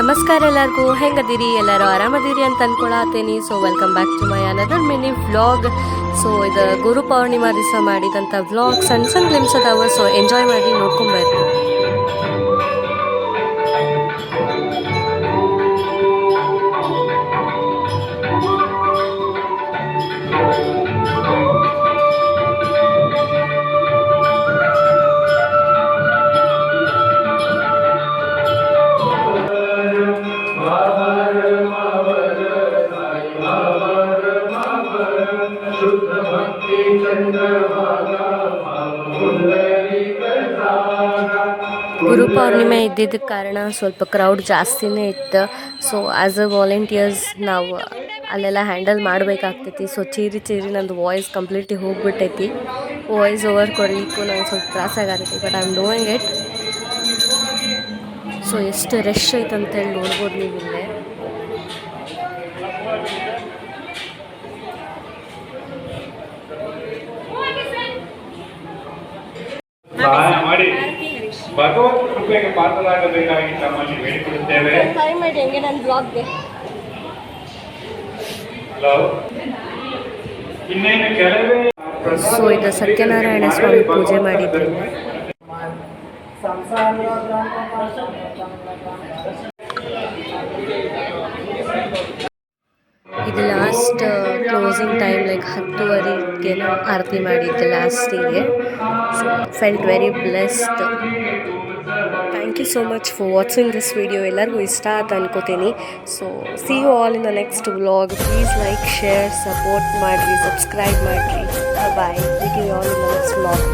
ನಮಸ್ಕಾರ ಎಲ್ಲರಿಗೂ, ಹೆಂಗದಿರಿ? ಎಲ್ಲರೂ ಆರಾಮದಿರಿ ಅಂತ ಅನ್ಕೊಳತ್ತೀನಿ. So welcome back to my another mini vlog. So ಇದು ಗುರು ಪೌರ್ಣಿಮಾ ದಿವಸ ಮಾಡಿದಂಥ ವ್ಲಾಗ್ ಸಣ್ಣ ಸಣ್ಣ ಗ್ಲಿಮ್ಸ್ ಅದಾವ. ಸೊ ಎಂಜಾಯ್ ಮಾಡಿ ನೋಡ್ಕೊಂಬರ್ರಿ. ಗುರು ಪೌರ್ಣಿಮೆ ಇದ್ದಿದ್ದ ಕಾರಣ ಸ್ವಲ್ಪ ಕ್ರೌಡ್ ಜಾಸ್ತಿನೇ ಇತ್ತು. ಸೊ ಆ್ಯಸ್ ಅ ವಾಲಂಟಿಯರ್ಸ್ ನಾವು ಅಲ್ಲೆಲ್ಲ ಹ್ಯಾಂಡಲ್ ಮಾಡಬೇಕಾಗ್ತೈತಿ. ಸೊ ಚೀರಿ ನಂದು ವಾಯ್ಸ್ ಕಂಪ್ಲೀಟ್ಲಿ ಹೋಗ್ಬಿಟ್ಟೈತಿ. ವಾಯ್ಸ್ ಓವರ್ ಕೊಡಲಿಕ್ಕೂ ನಂಗೆ ಸ್ವಲ್ಪ ತ್ರಾಸಾಗತ್ತೈತಿ, but I am doing it. So ಎಷ್ಟು ರಶ್ ಐತೆ ಅಂತೇಳಿ ನೋಡ್ಬೋದು ನೀವು ಇಲ್ಲೇ. ಮಾಡಿ ಭಗವತ್ ಕೃಪೆಗೆ ಪಾತ್ರರಾಗಬೇಕಾಗಿ ತಮ್ಮಲ್ಲಿ ಬೇಡಿಕೊಳ್ಳುತ್ತೇವೆ. ಇನ್ನೇನು ಕೆಲವೇ. ಸೊ ಇದು ಸತ್ಯನಾರಾಯಣ ಸ್ವಾಮಿ ಪೂಜೆ ಮಾಡಿದ್ರು. ಇದು ಲಾಸ್ಟ್ ಕ್ಲೋಸಿಂಗ್ ಟೈಮ್, ಲೈಕ್ 10:30ಗೆ ಆರತಿ ಮಾಡಿದ್ದು ಲಾಸ್ಟಿಗೆ. So felt very blessed. Thank you so much for watching this video. ಎಲ್ಲರಿಗೂ ಇಷ್ಟ ಆಯ್ತು ಅನ್ಕೋತೀನಿ. So see you all in the next vlog. Please like, share, support ಮಾಡಿರಿ, ಸಬ್ಸ್ಕ್ರೈಬ್ ಮಾಡಿರಿ. Bye. Meeting all in the next vlog.